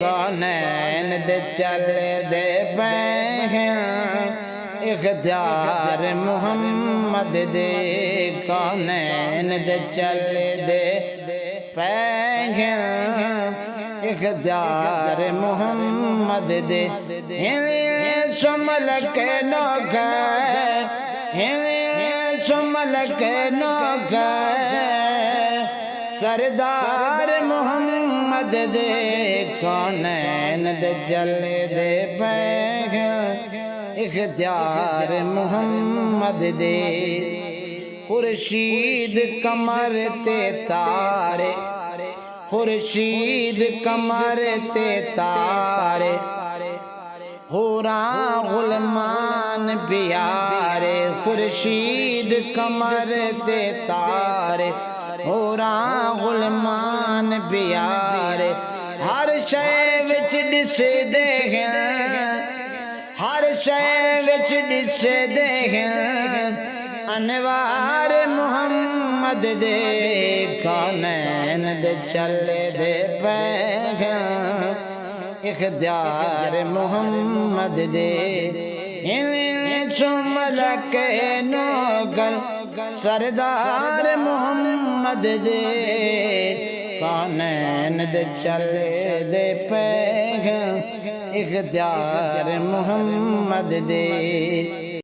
कौनैन दे चल दे इख्तियार मुहम्मद दे कौनैन दे चल दे इख्तियार मुहम्मद दे सुमलक नौका सुमलक नौका सरदार मुहम्मद दे कौनैन दे चल दे इख्तियार मुहम्मद दे खुर्शीद कमर ते तारे खुर्शीद कमर ते तारे हुरा गुलमान प्यारे खुर्शीद कमर ते तारे हुरा गुलमान प्यारे हर शय विच दिसदे हर शय विच दिसदे अनवार मुहम्मद दे कौनैन दे चल दे इख्तियार मुहम्मद दे सुमलक नौकर सरदार मुहम्मद दे कौनैन दे चल दे इख्तियार मुहम्मद दे।